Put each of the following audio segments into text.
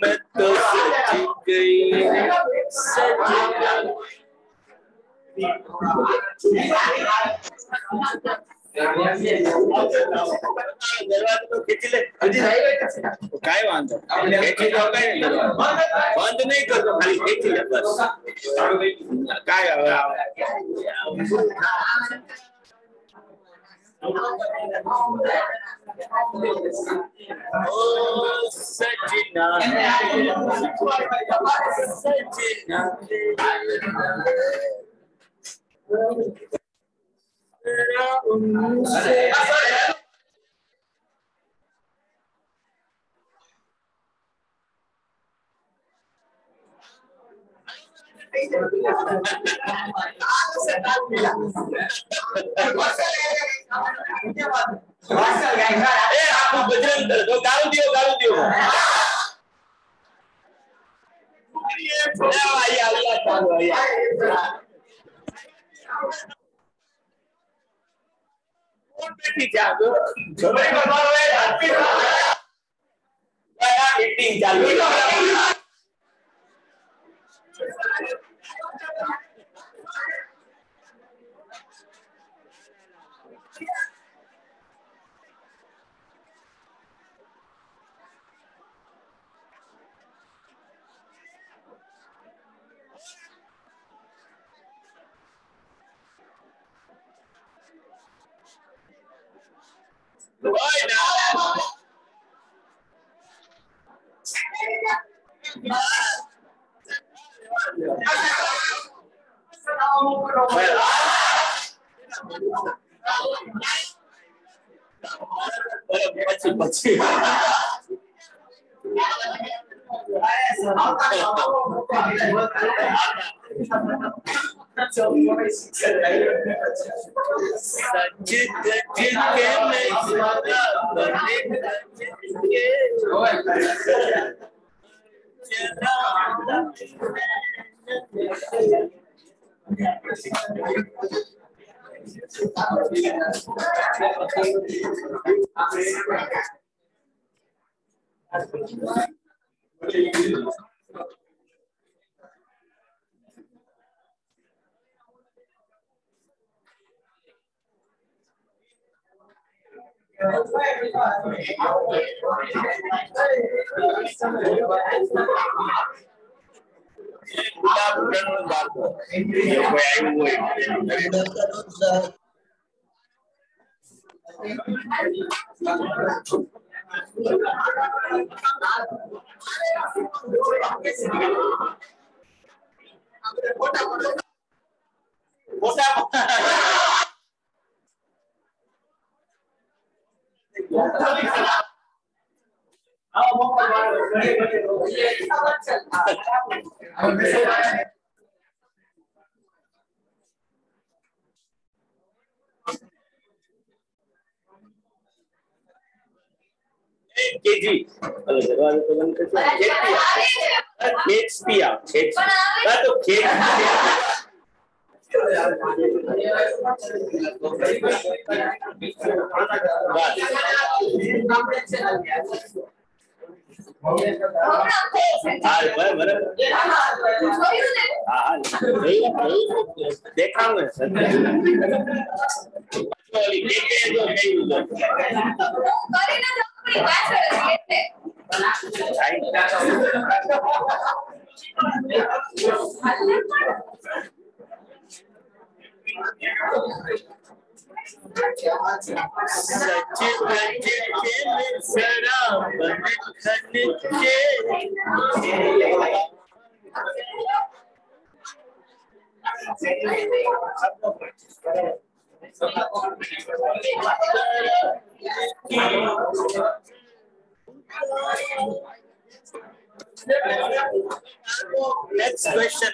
मैं तो सज गई सजना काय वांधो खेची तो काय बंद नहीं करतो खाली खेची ले बस काय ओ सजना सजना आपको बजरंग दल दो गाल दियो Next question.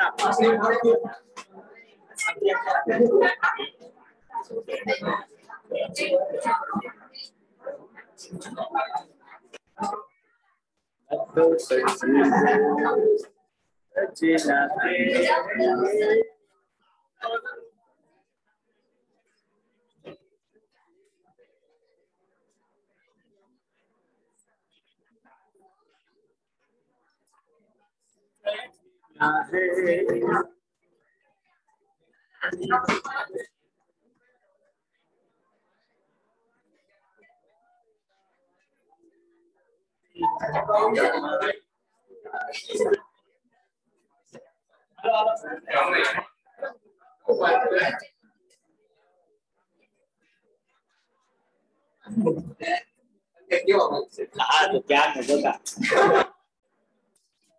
हाँ तो क्या बता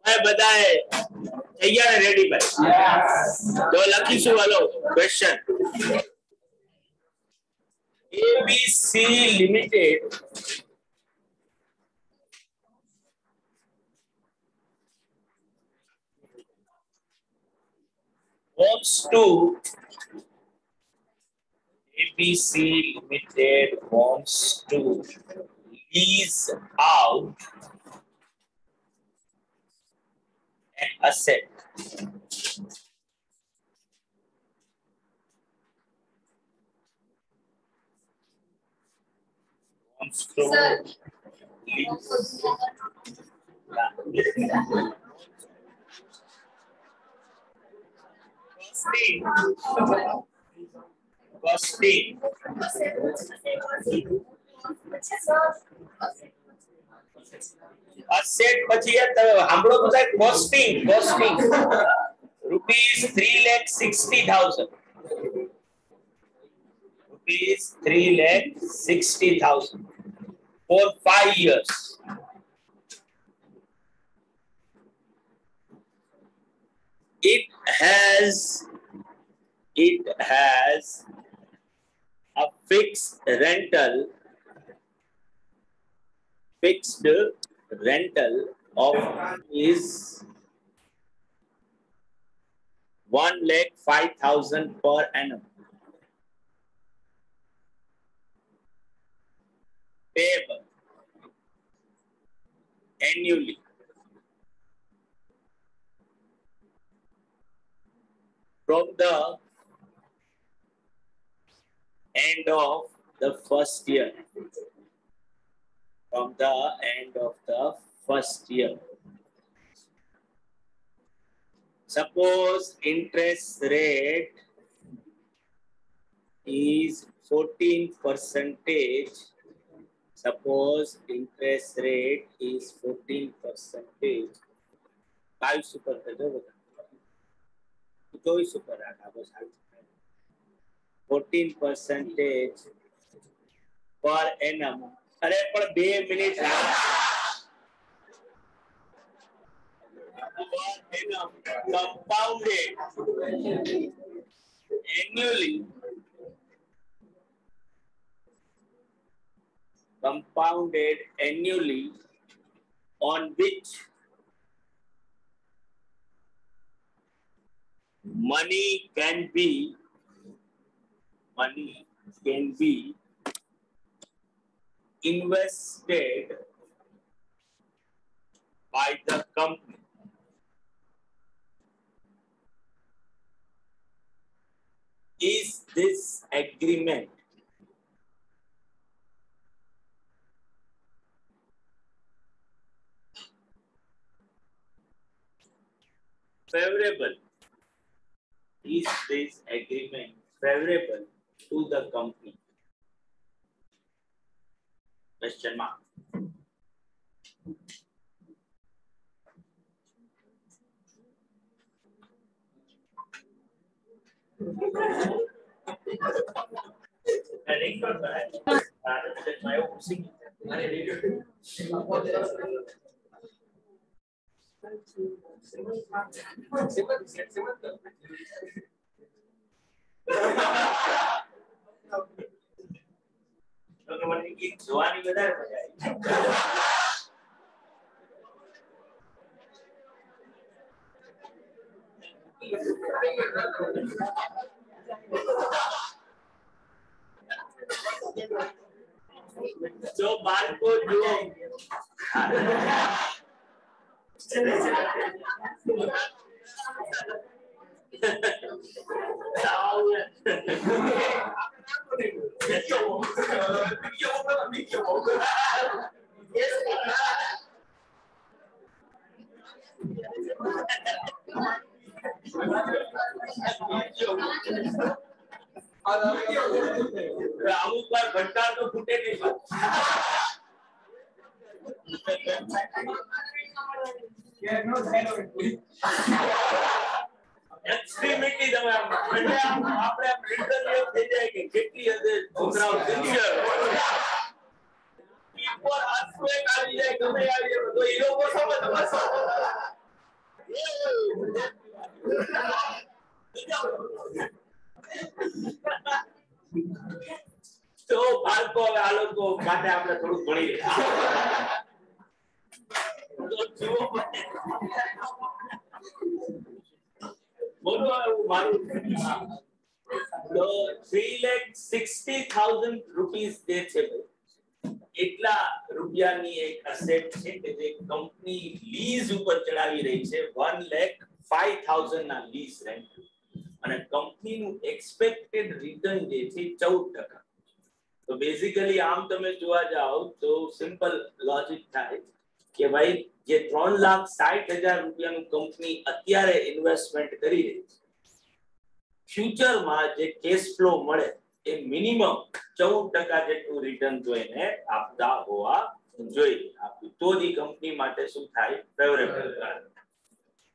मैं बताए तैयार रेडी पर तो લખીશું hello question ABC Limited wants to ABC Limited wants to lease out an asset wants to lease costing asset પછી સાંભળો તો સાહેબ costing rupees 3,60,000 rupees 3,60,000 for 5 years. It has a fixed rental of is 1,05,000 per annum. Payable annually. From the end of the first year. From the end of the first year. Suppose interest rate is 14%. Suppose interest rate is 14%. 5 super तो super 14% per annum. अरे पर 2 minute compounded annually. Compounded annually on which money can be invested by the company. Is this agreement favorable? Is this agreement favorable to the company? Question mark. જોવાની વધારે મજા આવી જો બાળકો જો અમુક વાર ભટ્ટા તો ફૂટે નહીં. એક્સ્ટ્રીમિટી તમે આપણે મેન્ટલી થઈ જાય કે કેટલી હદે છોકરાઓ સિન્સિયર ઉપર આંસુ એક આવી જાય ગમે આવી જાય તો એ લોકો સમજ તો બાળકો હવે આ લોકો માટે આપણે થોડું ભણી લઈએ. બોલો એવું મારું તો 3,60,000 રૂપીસ જે છે એટલા રૂપિયાની એક એસેટ છે કે જે કંપની લીઝ ઉપર ચડાવી રહી છે 1,05,000 ના લીઝ રેન્ટ અને કંપનીનું એક્સપેક્ટેડ રિટર્ન જે છે 14%. તો બેઝિકલી આમ તમે જોવા જાઓ તો સિમ્પલ લોજિક થાય કે ભાઈ જે 3,60,000 રૂપિયાનું કંપની અત્યારે ઇન્વેસ્ટમેન્ટ કરી રહી છે ફ્યુચરમાં જે કેશ ફ્લો મળે એ મિનિમમ 14% જેટલું રિટર્ન તો એને આપતા હોવા જોઈએ. તો જ કંપની માટે શું થાય ફેવરેબલ.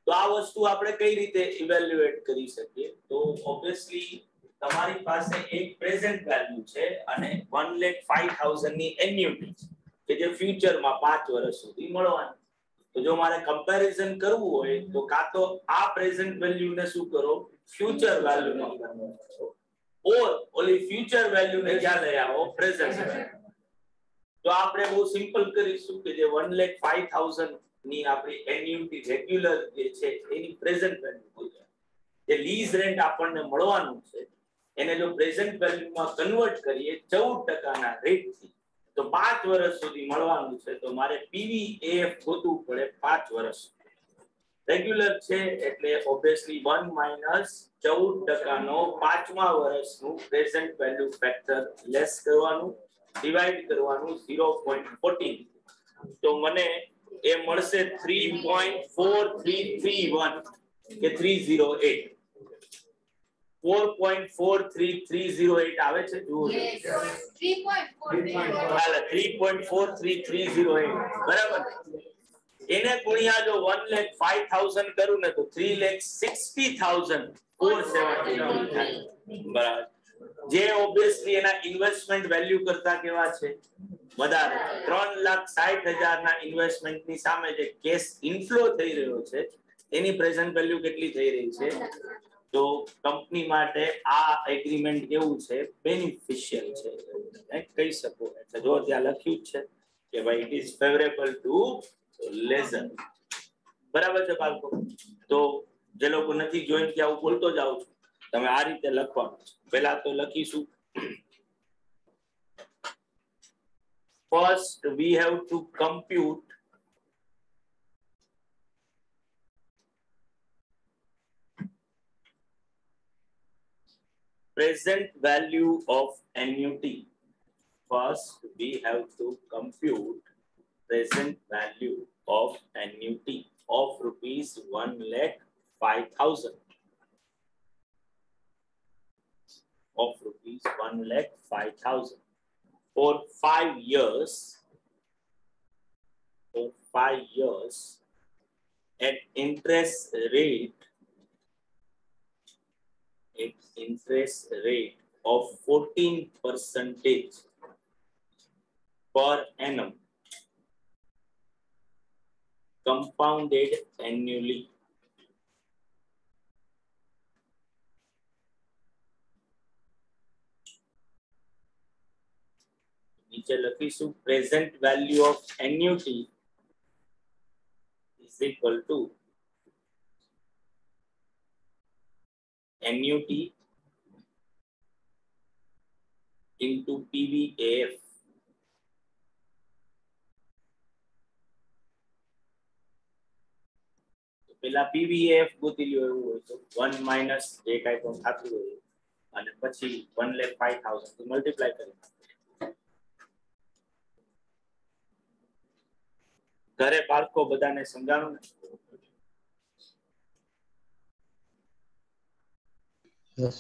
તો આ વસ્તુ આપણે કઈ રીતે ઇવેલ્યુએટ કરી શકીએ તો ઓબ્વિયસલી તમારી પાસે એક પ્રેઝન્ટ વેલ્યુ છે અને 1,05,000 ની એન્યુટી કે જે ફ્યુચરમાં 5 વર્ષ સુધી મળવાની. તો જો મારે કમ્પેરિઝન કરવું હોય તો કાં તો આ પ્રેઝન્ટ વેલ્યુ ને શું કરો ફ્યુચર વેલ્યુ માં કન્વર્ટ કરો ઓર ઓલી ફ્યુચર વેલ્યુ ને ક્યાં લઈ આવો પ્રેઝન્ટ વેલ્યુ. તો આપણે બહુ સિમ્પલ કરીશું કે જે 1,05,000 ની આપણી એન્યુટી રેગ્યુલર જે છે એની પ્રેઝન્ટ વેલ્યુ હોય જે લીઝ રેન્ટ આપણને મળવાનું છે એને જો પ્રેઝન્ટ વેલ્યુમાં કન્વર્ટ કરીએ 14% ના રેટથી તો 5 વર્ષ સુધી મળવાનું છે. તો મારે પીવીએફ ગોતવું પડે 5 વર્ષ. રેગ્યુલર છે એટલે ઓબ્વિયસલી 1 માઈનસ 14% નો 5મા વર્ષનું પ્રેઝન્ટ વેલ્યુ ફેક્ટર લેસ કરવાનું ડિવાઇડ કરવાનું 0.14 તો મને એ મળશે 3.4331 કે 308 4.43308 આવે છે જુઓ 3.43308 બરાબર. એને ગુણ્યા જો 1,05,000 કરું ને તો 3,60,470 થાય બરાબર. જે ઓબ્વિયસલી એના ઇન્વેસ્ટમેન્ટ વેલ્યુ કરતા કેવા છે વધારે. 3,60,000 ના ઇન્વેસ્ટમેન્ટ ની સામે જે કેશ ઇનફ્લો થઈ રહ્યો છે એની પ્રેઝન્ટ વેલ્યુ કેટલી થઈ રહી છે. તો કંપની માટે આ એગ્રીમેન્ટ કેવું છે બેનિફિશિયલ છે કહી શકો. એટલે જો ત્યાં લખ્યું છે કે ભાઈ it is favourable to lessor. બરાબર છે બાળકો. તો જે લોકો નથી જોઈન કે આવું બોલતો જાવ છું તમે આ રીતે લખવાનું છે. પહેલા તો લખીશું first we have to compute present value of annuity. First we have to compute present value of annuity of rupees 1,05,000 of rupees 1,05,000 for 5 years. For 5 years at interest rate of 14% per annum compounded annually. નીચે લખીશું present value of annuity is equal to annuity into PVAF પેલા પીવીએફ ગોતી લ્યો એવું હોય તો 1 minus જે કાંઈ પણ થતું હોય અને પછી 1,05,000 થી મલ્ટીપ્લાય કરી ઘરે બાળકો બધાને સમજાવું ને Yes.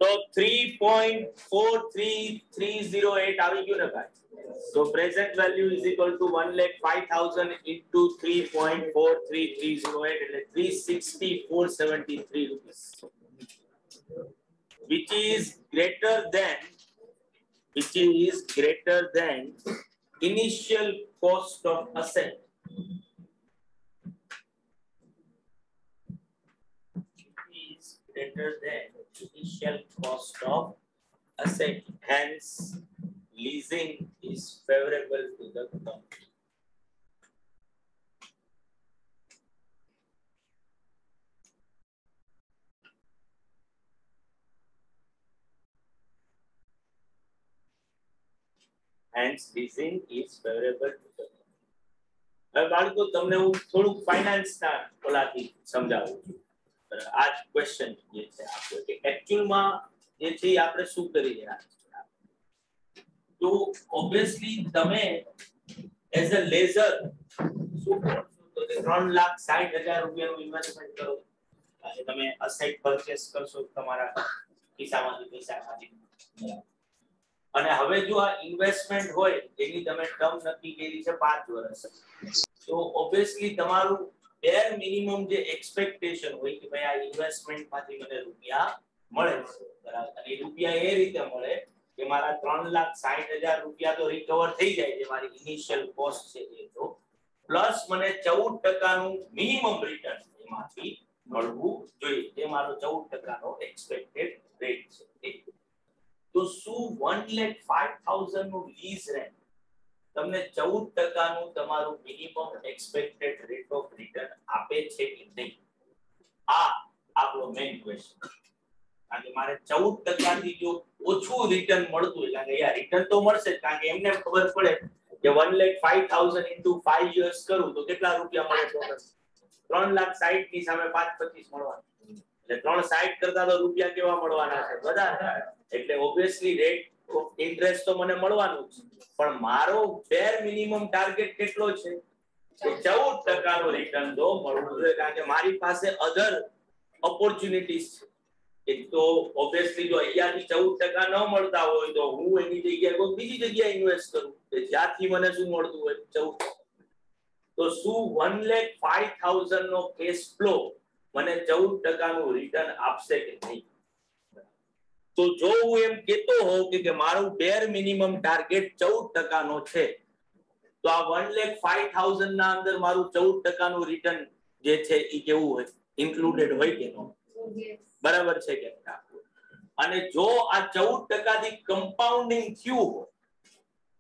તો 3.43308 આવી ગયું ને ભાઈ so present value is equal to 1,05,000 into 3.43308 એટલે 360,473 rupees which is greater than initial cost of asset is greater than initial cost of asset hence leasing is favorable to the company hence leasing is favorable to the company હવે બાળકો તમને હું થોડુંક finance ના ઓલાથી સમજાવું છું આ જ ક્વેશ્ચન જે છે આપણો કે એક્ચ્યુઅલમાં જે છે આપણે શું કરી રહ્યા છીએ તો ઓબ્વિયસલી તમે એઝ અ લેઝર શું કરશો તો 3,60,000 રૂપિયાનું ઇન્વેસ્ટમેન્ટ કરો અને તમે અસેટ પરચેસ કરશો તમારા ખિસ્સામાંથી પૈસા કાઢીને અને હવે જો આ ઇન્વેસ્ટમેન્ટ હોય એની તમે ટર્મ નક્કી કરી છે 5 વર્ષ તો ઓબ્વિયસલી તમારું બેર મિનિમમ જે એક્સપેક્ટેશન હોય કે ભાઈ આ ઇન્વેસ્ટમેન્ટમાંથી મને રૂપિયા મળે છે બરાબર અને રૂપિયા એ રીતે મળે કે મારા 3,60,000 રૂપિયા તો રિકવર થઈ જાય જે મારી ઇનિશિયલ કોસ્ટ છે એ તો પ્લસ મને 14% નું મિનિમમ રિટર્ન એમાંથી મળવું જોઈએ જે મારો 14% નો એક્સપેક્ટેડ રેટ છે તો શું 1,05,000 નું લીઝ રેન્ટ તમને 14% નું તમારું minimum expected rate of return આપે છે કે નહીં આ આપણો મેઇન ક્વેશ્ચન કારણ કે મારે 14% થી જો ઓછું રિટર્ન મળતું હોય કારણ કે યાર રિટર્ન તો મળશે જ કારણ કે એમને ખબર પડે કે 1,05,000 into 5 years કરું તો કેટલા રૂપિયા મળે તો 3,60,000 ની સામે 5,25 મળવાનું એટલે 3,60,000 કરતા તો રૂપિયા કેવા મળવાના છે વધારે એટલે ઓબ્વિયસલી રેટ ઓફ ઇન્ટરેસ્ટ તો મને મળવાનું જ પણ મારો બેર મિનિમમ ટાર્ગેટ કેટલો છે કે 14% નો રિટર્ન તો મળવું જોઈએ કારણ કે મારી પાસે અધર ઓપોર્ચ્યુનિટીઝ છે એક તો ઓબ્વિયસલી જો અહીંયાથી 14% ન મળતા હોય તો હું એની જગ્યાએ કોઈ બીજી જગ્યાએ ઇન્વેસ્ટ કરું કે જ્યાંથી મને શું મળતું હોય 14% તો શું 1,05,000 નો કેશ ફ્લો મને 14% નું રિટર્ન આપશે કે નહીં તો જો હું એમ કહેતો હોઉં કે મારું બેર મિનિમમ ટાર્ગેટ 14% નો છે તો આ 1,05,000 ના અંદર મારું 14% નું રિટર્ન જે છે એ કેવું હોય ઇન્ક્લુડેડ હોય કે ન બરાબર છે કે અને જો આ 14% થી કમ્પાઉન્ડિંગ થયું હોય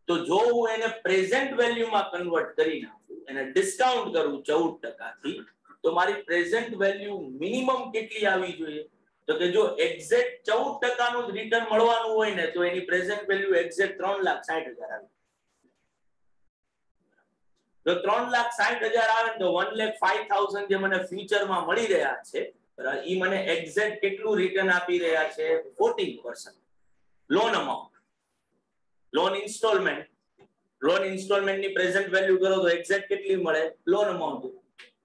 તો જો હું એને પ્રેઝન્ટ વેલ્યુમાં કન્વર્ટ કરી નાખું એને ડિસ્કાઉન્ટ કરું 14% થી તો મારી પ્રેઝન્ટ વેલ્યુ મિનિમમ કેટલી આવી જોઈએ તો કે જો એક્ઝેક્ટ 14% નું રિટર્ન મળવાનું હોય ને તો એની પ્રેઝન્ટ વેલ્યુ એક્ઝેક્ટ 3,60,000 આવે જો 3,60,000 આવે તો 1,05,000 જે મને ફ્યુચરમાં મળી રહ્યા છે ઈ મને એક્ઝેક્ટ કેટલું રિટર્ન આપી રહ્યા છે 14% લોન અમાઉન્ટ લોન ઇન્સ્ટોલમેન્ટ ની પ્રેઝન્ટ વેલ્યુ કરો તો એક્ઝેક્ટ કેટલી મળે લોન અમાઉન્ટ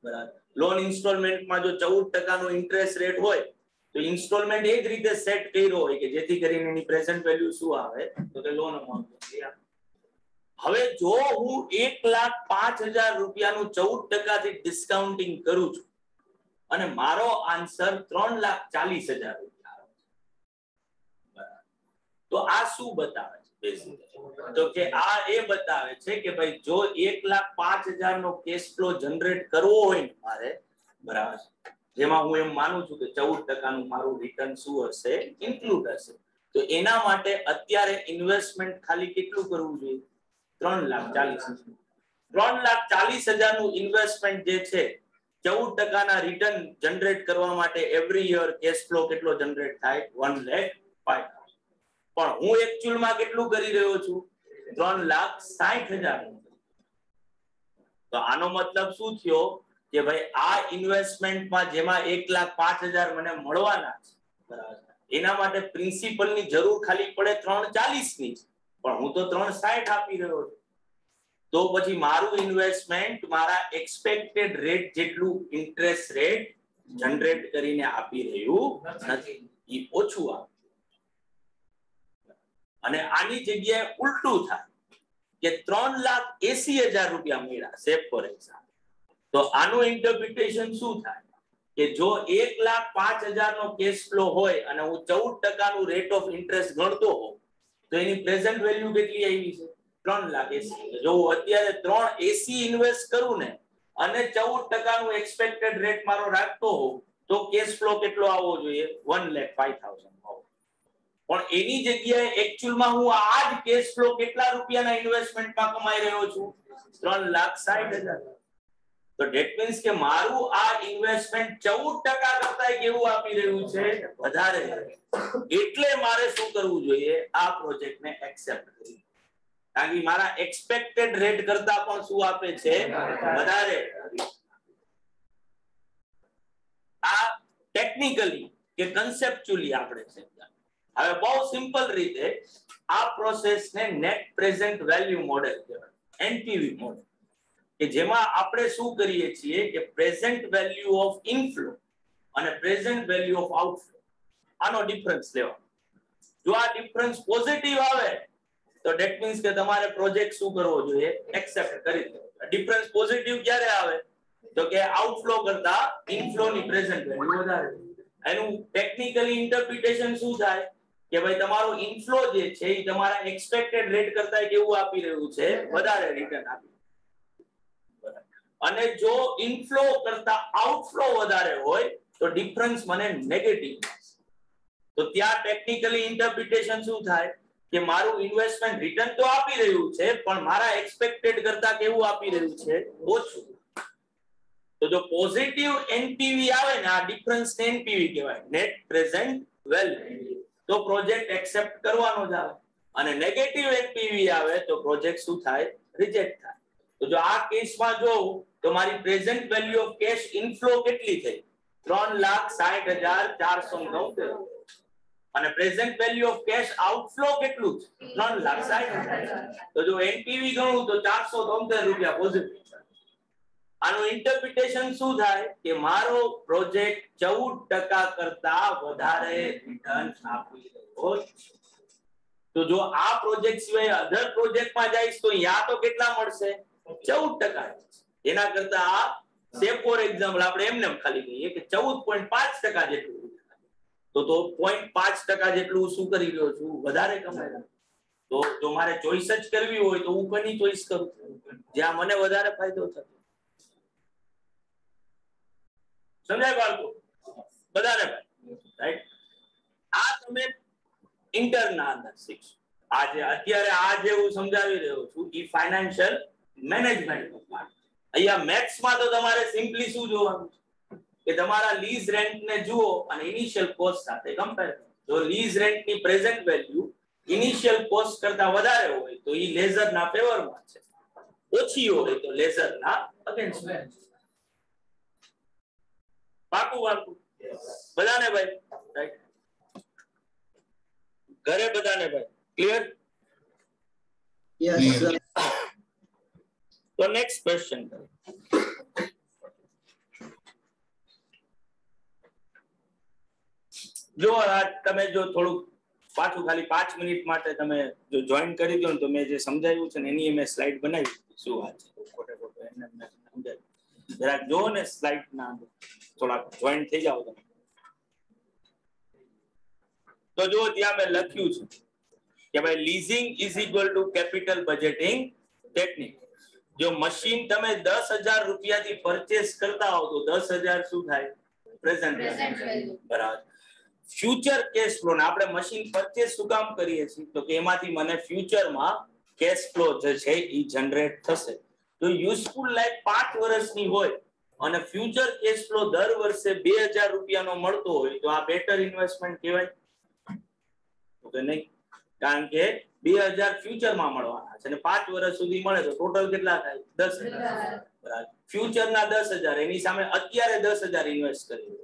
બરાબર લોન ઇન્સ્ટોલમેન્ટમાં જો 14% નો ઇન્ટરેસ્ટ રેટ હોય તો ઇન્સ્ટોલમેન્ટ એ જ રીતે સેટ કર્યો હોય કે જેથી કરીને એની પ્રેઝન્ટ વેલ્યુ શું આવે તો કે લોન અમાઉન્ટ હવે જો હું 1,05,000 રૂપિયાનું 14% થી ડિસ્કાઉન્ટિંગ કરું છું અને મારો આન્સર 3,40,000 રૂપિયા આવે તો આ શું બતાવે છે તો કે આ એ બતાવે છે કે ભાઈ જો 1,05,000 નો કેશ ફ્લો જનરેટ કરવો હોય ને મારે, બરાબર, જેમાં હું એમ માનું છું કે 14% નું મારું રિટર્ન શું હશે, ઇન્ક્લુડ હશે, તો એના માટે અત્યારે ઇન્વેસ્ટમેન્ટ ખાલી કેટલું કરવું જોઈએ? 3,40,000. 3,40,000 નું ઇન્વેસ્ટમેન્ટ જે છે 14% ના રિટર્ન જનરેટ કરવા માટે એવરી યર કેશ ફ્લો કેટલો જનરેટ થાય? 1,05,000. પણ હું એક્ચ્યુઅલ માં કેટલું કરી રહ્યો છું? 3,60,000. તો આનો મતલબ શું થયો કે ભાઈ આ ઇન્વેસ્ટમેન્ટમાં જેમાં 1,05,000 મને મળવાના છે, બરાબર, એના માટે પ્રિન્સિપલ ની જરૂર ખાલી પડે 3,40 ની, પણ હું તો 3,60 આપી રહ્યો છું. તો પછી મારું ઇન્વેસ્ટમેન્ટ મારા એક્સપેક્ટેડ રેટ જેટલું ઇન્ટરેસ્ટ રેટ જનરેટ કરીને આપી રહ્યું નથી, એ ઓછું આપે. અને આની જગ્યાએ ઉલટું થાય કે 3,80,000 રૂપિયા મળ્યા છે ફોર એક્ઝામ્પલ, તો આનું ઇન્ટરપ્રિટેશન શું થાય કે જો 1,05,000 નો કેશ ફ્લો હોય અને હું 14% નું રેટ ઓફ ઇન્ટરેસ્ટ ગણતો હોઉં તો એની પ્રેઝન્ટ વેલ્યુ કેટલી આવી છે? 3,80,000. જો હું અત્યારે 3,80 ઇન્વેસ્ટ કરું ને અને 14% નું એક્સપેક્ટેડ રેટ મારો રાખતો હોઉં તો કેશ ફ્લો કેટલો આવવો જોઈએ? 1,05,000. પણ એની જગ્યાએ એક્ચ્યુઅલમાં હું આ જ કેશ ફ્લો કેટલા રૂપિયાના ઇન્વેસ્ટમેન્ટમાં કમાઈ રહ્યો છું? 3,60,000. તો ધેટ મીન્સ કે મારું આ ઇન્વેસ્ટમેન્ટ 14% કરતા કેવું આપી રહ્યું છે? વધારે. એટલે મારે શું કરવું જોઈએ? આ પ્રોજેક્ટને એક્સેપ્ટ કરવું, કારણ કે મારા એક્સપેક્ટેડ રેટ કરતા પણ શું આપે છે? વધારે. આ ટેકનિકલી કે કન્સેપ્ચ્યુઅલી આપણે સમજાવીએ. હવે બહુ સિમ્પલ રીતે આ પ્રોસેસને નેટ પ્રેઝન્ટ વેલ્યુ મોડેલ કહેવાય, એનપીવી મોડેલ, કે જેમાં આપણે શું કરીએ છીએ કે પ્રેઝન્ટ વેલ્યુ ઓફ ઇનફ્લો અને પ્રેઝન્ટ વેલ્યુ ઓફ આઉટફ્લો, આનો ડિફરન્સ લેવાનો. જો આ ડિફરન્સ પોઝિટિવ આવે તો ધેટ મીન્સ કે તમારે પ્રોજેક્ટ શું કરવો જોઈએ? એક્સેપ્ટ કરી દેવો. ડિફરન્સ પોઝિટિવ ક્યારે આવે? તો કે આઉટફ્લો કરતા ઇનફ્લોની પ્રેઝન્ટ વેલ્યુ વધારે. એનું ટેકનિકલી ઇન્ટરપ્રિટેશન શું થાય કે ભાઈ તમારો ઇનફ્લો જે છે એ તમારા એક્સપેક્ટેડ રેટ કરતા કેવું આપી રહ્યું છે? વધારે રિટર્ન આપી. અને જો ઇનફ્લો કરતા આઉટફ્લો વધારે હોય તો ડિફરન્સ મને નેગેટિવ. તો ત્યાં ટેકનિકલી ઇન્ટરપ્રિટેશન શું થાય કે મારું ઇન્વેસ્ટમેન્ટ રિટર્ન તો આપી રહ્યું છે પણ મારા એક્સપેક્ટેડ કરતા કેવું આપી રહ્યું છે? ઓછું. તો જો પોઝિટિવ એનપીવી આવે ને, આ ડિફરન્સ એનપીવી કહેવાય, નેટ પ્રેઝન્ટ વેલ્યુ, તો પ્રોજેક્ટ એક્સેપ્ટ કરવાનો જ આવે. અને નેગેટિવ એનપીવી આવે તો પ્રોજેક્ટ શું થાય? રિજેક્ટ થાય. તો જો આ કેસમાં જોઉં તો મારી present value of cash inflow કેટલી થઈ? 3,60,409. અને present value of cash outflow કેટલું છે? 3,60,000. તો જો એનપીવી ગણું તો 473 રૂપિયા પોઝિટિવ. આનું ઇન્ટરપ્રિટેશન શું થાય કે મારો પ્રોજેક્ટ 14% કરતા વધારે રિટર્ન આપી રહ્યો છે. તો જો આ પ્રોજેક્ટ સિવાય અધર પ્રોજેક્ટમાં જઈશ તો યા તો કેટલા મળશે? 14%. એના કરતા આ સે ફોર એક્ઝામ્પલ આપણે એમને ખાલી કહીએ કે 14.5% જેટલું, તો 0.5% જેટલું શું કરી રહ્યો છું? વધારે કમાઈ રહ્યો. તો જો મારે ચોઈસ જ કરવી હોય તો હું કોની ચોઈસ કરું? જ્યાં મને વધારે ફાયદો થતો. સમજાય બાળકો? બધાને રાઈટ? આ તમે ઇન્ટરના અંદર શીખશો. આજે અત્યારે આ જે હું સમજાવી રહ્યો છું એ ફાઇનાન્શિયલ મેનેજમેન્ટ. અહીંયા મેથ્સમાં તો તમારે સિમ્પલી શું જોવાનું કે તમારા લીઝ રેન્ટને જુઓ અને ઇનિશિયલ કોસ્ટ સાથે કમ્પેર કરો. જો લીઝ રેન્ટની પ્રેઝન્ટ વેલ્યુ ઇનિશિયલ કોસ્ટ કરતા વધારે હોય તો એ લેઝરના ફેવરમાં છે, ઓછી હોય તો લેઝરના અગેન્સ્ટમાં. પાકું પાકું બધાને ભાઈ? રાઈટ? ઘરે બધાને ભાઈ ક્લિયર? Yes, sir. તો નેક્સ્ટ ક્વેશ્ચન. જો તમે જો થોડું પાછું ખાલી 5 મિનિટ માટે તમે જો જોઈન કરી દો ને તો મેં જે સમજાવ્યું છે ને એની મેં સ્લાઇડ બનાવી. શું વાત છે? ખોટે ખોટો એને સમજાવ્યું. જરા જો ને સ્લાઇડ ના થોડા જોઈન થઈ જાવ તમે. તો જો ત્યાં મેં લખ્યું છે કે ભાઈ leasing is equal two capital budgeting technique. જો મશીન તમે 10,000 રૂપિયાથી પરચેસ કરતા હો તો 10,000 શું થાય? Present value. બરાબર. ફ્યુચર કેશ ફ્લો ને આપણે મશીન પરચેસ શું કામ કરીએ છીએ તો કે એમાંથી મને ફ્યુચરમાં કેશ ફ્લો જે છે એ જનરેટ થશે. તો યુઝફુલ લાઈફ 5 વર્ષની હોય અને ફ્યુચર કેશ ફ્લો દર વર્ષે 2,000 રૂપિયાનો મળતો હોય તો આ બેટર ઇન્વેસ્ટમેન્ટ કહેવાય? તો કે નહીં, કારણ કે 2,000 ફ્યુચરમાં મળવાના છે અને 5 વર્ષ સુધી મળે તો ટોટલ કેટલા થાય? 10,000. બરાબર. ફ્યુચરના 10,000 એની સામે અત્યારે 10,000 ઇન્વેસ્ટ કરી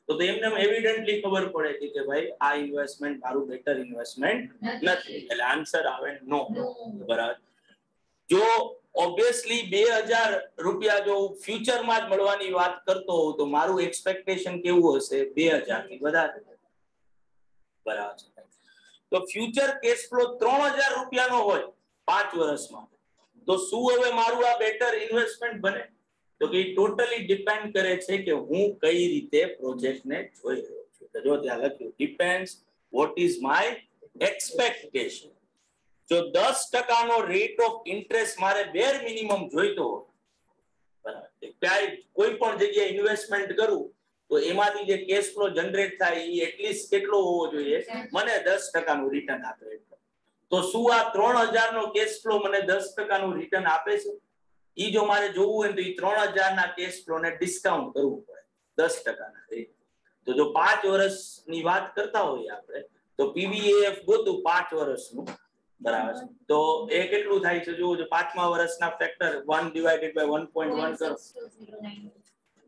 તો એમને એવિડન્ટલી ખબર પડે કે ભાઈ આ ઇન્વેસ્ટમેન્ટ મારું બેટર ઇન્વેસ્ટમેન્ટ નથી, એટલે આન્સર આવે નો. બરાબર. જો ઓબ્વિયસલી 2,000 રૂપિયા જો ફ્યુચરમાં જ મળવાની વાત કરતો હોઉં તો મારું એક્સપેક્ટેશન કેવું હશે? 2,000 થી વધારે. બરાબર. તો ફ્યુચર કેશ ફ્લો 3,000 રૂપિયાનો હોય 5 વર્ષમાં તો શું હવે મારું આ બેટર ઇન્વેસ્ટમેન્ટ બને? તો કે ટોટલી ડિપેન્ડ કરે છે કે હું કઈ રીતે પ્રોજેક્ટને જોઈ રહ્યો છું. તો જો ત્યાં લખ્યું depends what is my expectation. જો 10% નો રેટ ઓફ ઇન્ટરેસ્ટ મારે બેર મિનિમમ જોઈતો હોય, બરાબર, ક્યાંય કોઈ પણ જગ્યાએ ઇન્વેસ્ટમેન્ટ કરું તો એમાંથી જે કેશ ફ્લો જનરેટ થાય એ એટલીસ્ટ કેટલો હોવો જોઈએ? મને 10% નું રિટર્ન આપે. તો શું આ 3,000 નો કેશ ફ્લો મને 10% નું રિટર્ન આપે છે? ઈ જો મારે જોવું હોય તો ઈ 3,000 ના કેશ ફ્લો ને ડિસ્કાઉન્ટ કરવું પડે 10% ના રેટ. તો જો 5 વર્ષની વાત કરતા હોઈએ આપણે તો પીવીએફ ગોતું 5 વર્ષનું, બરાબર, તો એ કેટલું થાય છે જોવો. જો 5મા વર્ષના ફેક્ટર 1 ડિવાઇડેડ બાય 1.1 કરો,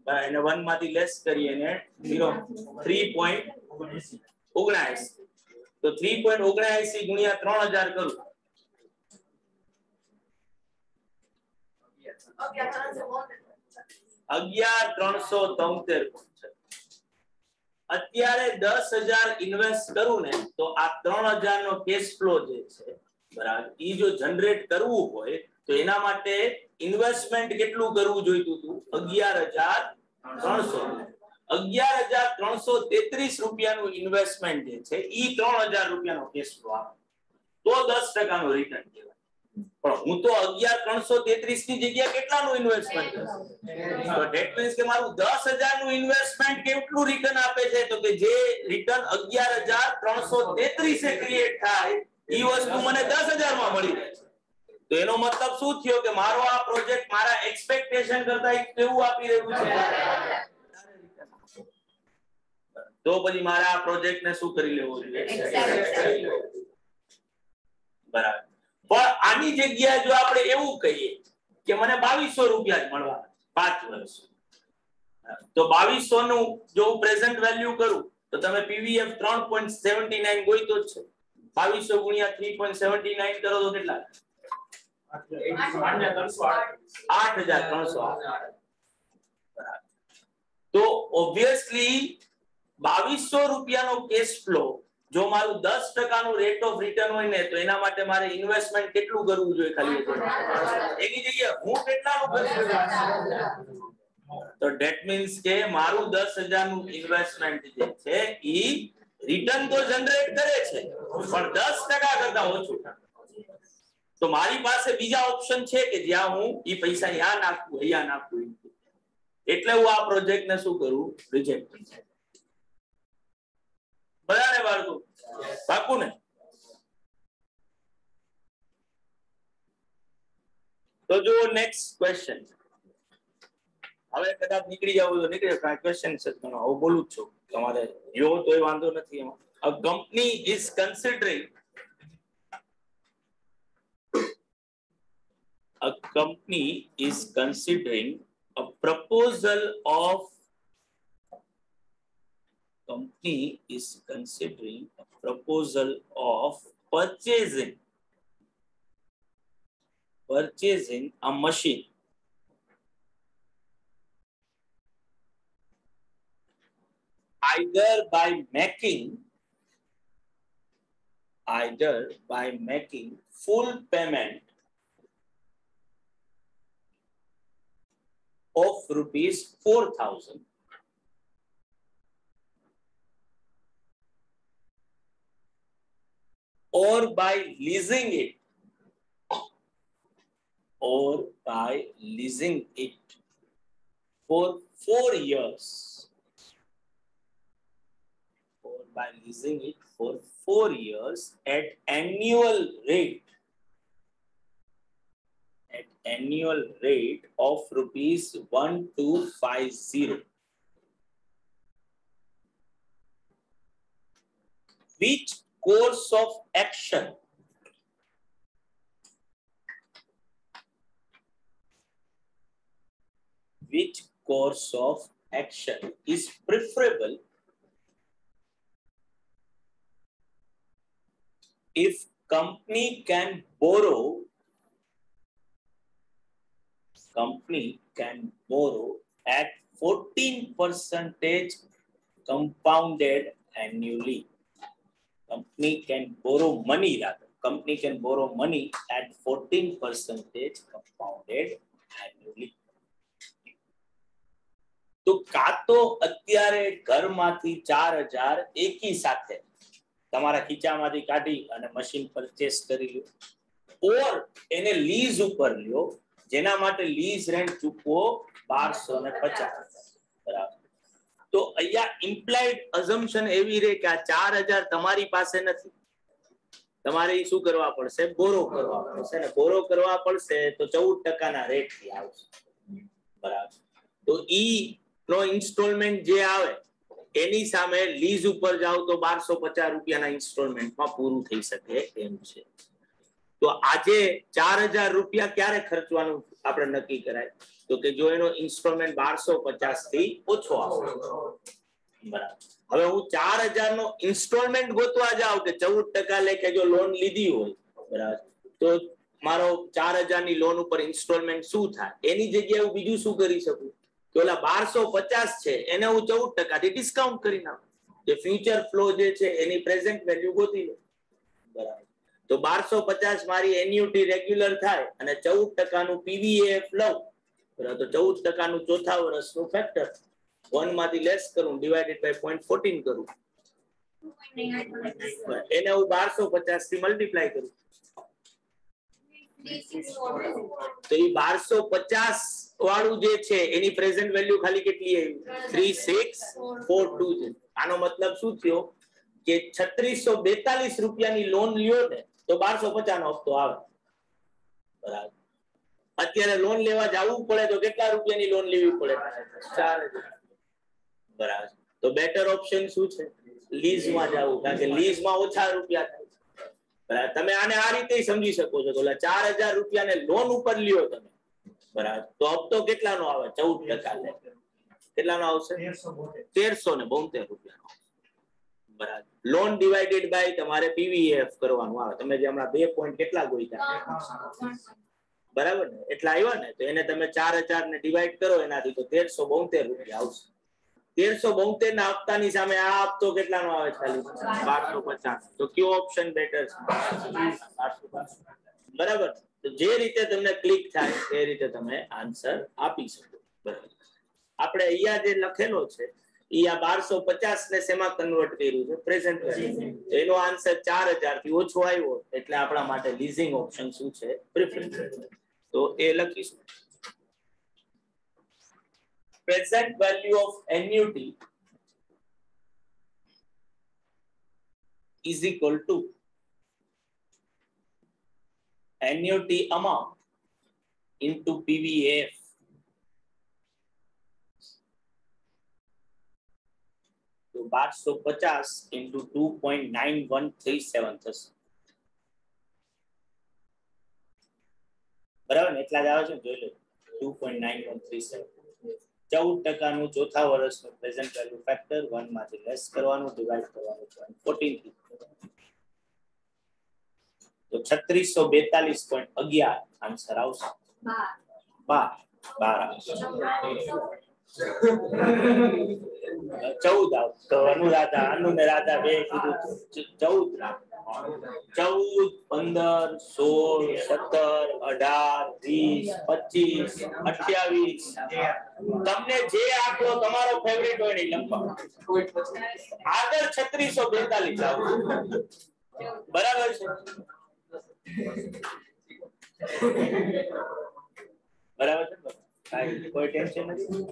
બરાબર, એને 1 માંથી લેસ કરીએ ને 3.79 તો 3.79 ગુણ્યા 3,000 કરું 11,373. અત્યારે 10,000 ઇન્વેસ્ટ કરું ને તો આ 3,000 નો કેશ ફ્લો જે છે, બરાબર, ઈ જો જનરેટ કરવું હોય તો એના માટે ઇન્વેસ્ટમેન્ટ કેટલું કરવું જોઈતું હતું? 11,300. 11,333 રૂપિયાનું ઇન્વેસ્ટમેન્ટ જે છે ઈ 3,000 રૂપિયાનો કેશ ફ્લો આપે તો 10% નું રિટર્ન કહેવાય. પણ હું તો 11,333 ની જગ્યાએ કેટલાનું ઇન્વેસ્ટમેન્ટ કરું? તો ધેટ મીન્સ કે મારું 10,000 નું ઇન્વેસ્ટમેન્ટ કેટલું રિટર્ન આપે છે? તો કે જે રિટર્ન 11,333 એ ક્રિએટ થાય ઈ વસ્તુ મને 10,000 માં મળી રહે છે. તો એનો મતલબ શું થયો કે મારો આ પ્રોજેક્ટ મારા એક્સપેક્ટેશન કરતા કેવું આપી રહ્યું છે? તો પછી મારે આ પ્રોજેક્ટને શું કરી લેવો જોઈએ? બરાબર. પણ આની જગ્યાએ જો આપણે એવું કહીએ કે મને 2,200 રૂપિયા જ મળવાના 5 વર્ષ, તો 2,200 નું જો હું પ્રેઝન્ટ વેલ્યુ કરું તો તમે પીવીએફ 3.79 ગોઈતો જ છે. 2,200 ગુણ્યા 3.79 કરો તો કેટલા? 8,308. તો ઓબ્વિયસલી 2,200 રૂપિયાનો કેશ ફ્લો જો મારું 10% નું રેટ ઓફ રિટર્ન હોય ને તો એના માટે મારે ઇન્વેસ્ટમેન્ટ કેટલું કરવું જોઈએ? ખાલી એની જગ્યાએ હું કેટલાનું કરી શકું? તો ધેટ મીન્સ કે મારું 10,000 નું ઇન્વેસ્ટમેન્ટ જે છે ઈ રિટર્ન તો જનરેટ કરે છે પણ 10% કરતા ઓછું. તો મારી પાસે બીજા ઓપ્શન છે કે જ્યાં હું ઈ પૈસા યા નાખું અહીંયા નાખું, એટલે હું આ પ્રોજેક્ટને શું કરું? રિજેક્ટ કરું. બરાબર બાળકો? પાકું ને? તો જો નેક્સ્ટ ક્વેશ્ચન. હવે કદાચ નીકળી જાવ તો નીકળી જાવ, ક્વેશ્ચન છે તો હું બોલું છું, તમારે જો તોય વાંધો નથી એમાં. A company is considering a proposal of purchasing a machine either by making full payment of rupees 4,000 or by leasing it, for 4 years, or by leasing it for 4 years at annual rate of rupees 1250. Which course of action is preferable if company can borrow at 14% compounded annually. Company can borrow money at 14% compounded annually. તો કા તો અત્યારે ઘરમાંથી 4000 એકી સાથે તમારા ખીચામાંથી કાઢી અને મશીન પરચેસ કરી લ્યો, ઓર એને લીઝ ઉપર લ્યો, જેના માટે લીઝ રેન્ટ ચૂકવો 1250. બરાબર. તો અહીંયા ઇમ્પ્લાઇડ અઝમ્પશન એવી રે કે આ 4000 તમારી પાસે નથી, તમારે શું કરવા પડશે? બોરો કરવા પડશે, ને બોરો કરવા પડશે તો 14% ના રેટ થી આવશે. બરાબર. તો ઈ નો ઇન્સ્ટોલમેન્ટ જે આવે એની સામે લીઝ ઉપર જાવ તો 1250 રૂપિયાના ઇન્સ્ટોલમેન્ટમાં પૂરું થઈ શકે એમ છે. તો આજે 4000 રૂપિયા ક્યારે ખર્ચવાનું આપણે નક્કી કરાય? તો કે જો એનો ઇન્સ્ટોલમેન્ટ 1250 થી ઓછો આવે. બરાબર. હવે હું 4000 નો ઇન્સ્ટોલમેન્ટ ગોતવા જાઉં કે 14% લેખે જો લોન લીધી હોય, બરાબર, તો મારો 4000 ની લોન ઉપર ઇન્સ્ટોલમેન્ટ શું થાય? એની જગ્યાએ હું બીજું શું કરી શકું કે ઓલા 1250 છે એને હું 14% થી ડિસ્કાઉન્ટ કરી નાખું, જે ફ્યુચર ફ્લો જે છે એની પ્રેઝન્ટ વેલ્યુ ગોતી લો. બરાબર. તો 1250 મારી એન્યુટી રેગ્યુલર થાય અને 14% નું પીવીએફ લઉં, બરાબર, તો 14% નું ચોથા વર્ષનું ફેક્ટર 1 માંથી લેસ કરું, ડિવાઇડેડ બાય 0.14 કરું, એને હું 1250 થી મલ્ટીપ્લાય કરું, તો એ 1250 વાળું જે છે એની પ્રેઝન્ટ વેલ્યુ ખાલી કેટલી આવી? 3642 છે. આનો મતલબ શું થયો કે 3642 રૂપિયાની લોન લ્યો ને તો 1250 નો હપ્તો આવે. બરાબર. અત્યારે લોન લેવા જવું પડે તો કેટલા રૂપિયાની લોન લેવી પડે? 4000. બરાબર. તો બેટર ઓપ્શન શું છે? લીઝમાં જવું, કારણ કે લીઝમાં ઓછા રૂપિયા થાય. બરાબર. તમે આને આ રીતે સમજી શકો છો કે 4000 રૂપિયાને લોન ઉપર લ્યો તમે, બરાબર, તો હપ્તો કેટલાનો આવે? 14%. કેટલાનો આવશે? 1372 રૂપિયાનો. બરાબર. લોન ડિવાઇડેડ બાય તમારે પીવીએફ કરવાનું આવે. તમે જે હમણાં 2 પોઈન્ટ કેટલા ગોઈતા, બરાબર ને, એટલા આવ્યા ને, તો એને તમે 4000 ને ડિવાઈડ કરો એનાથી તો 1372 રૂપિયા આવશે. 1372 ના હપ્તાની સામે આ હપ્તો કેટલાનો આવે? ખાલી 1250. તો કયો ઓપ્શન બેટર છે? 1250. બરાબર. તો જે રીતે તમને ક્લિક થાય એ રીતે તમે આન્સર આપી શકો. બરાબર. આપણે અહીંયા જે લખેલો છે ઈ આ 1250 ને શેમાં કન્વર્ટ કર્યું છે? Present value. એનો આન્સર 4000 થી ઓછો આવ્યો એટલે આપણા માટે લીઝિંગ ઓપ્શન શું છે? પ્રેફરન્સ. તો એ લખીશું. Present value of annuity is equal to annuity amount into PVAF. તો 1250 into 2.9137 થશે. બરાબર ને? એટલા જ આવે છે, જોઈ લો. 2.9137. 14% નું ચોથા વર્ષનું પ્રેઝન્ટ વેલ્યુ ફેક્ટર 1 માંથી લેસ કરવાનું, ડિવાઇડ કરવાનું 0.14 થી. તો 3642.11 આન્સર આવશે. 14 તો અનુરાધા, અનુ ને રાધા બે કીધું 14. 14, 15, 16, 17, 18, 20, 25, 28. તમને જે આંકડો તમારો ફેવરિટ હોય ને લખો. આગળ 3642 આવશે. બરાબર છે, બરાબર છે, કોઈ ટેન્શન નથી.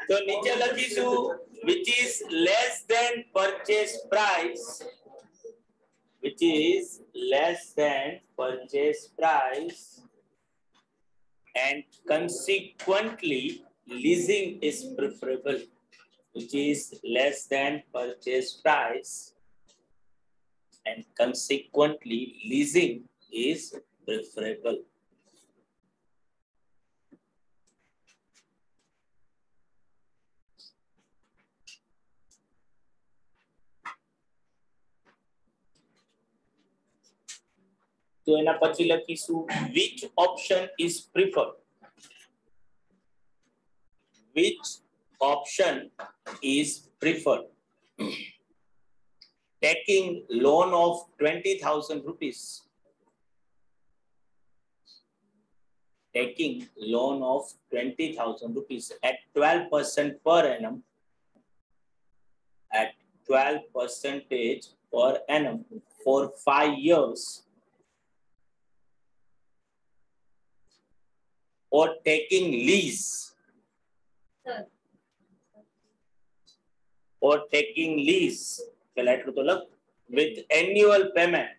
તો નીચે લખીશું which is less than purchase price, which is less than purchase price, and consequently leasing is preferable, which is less than purchase price and consequently leasing is preferable. તો એના પછી લખીશું which option is preferred, which option is preferred. Taking loan of 20,000 rupees, taking loan of 20,000 rupees at 12% per annum, at 12% per annum for 5 years, or taking lease, or taking lease with annual payment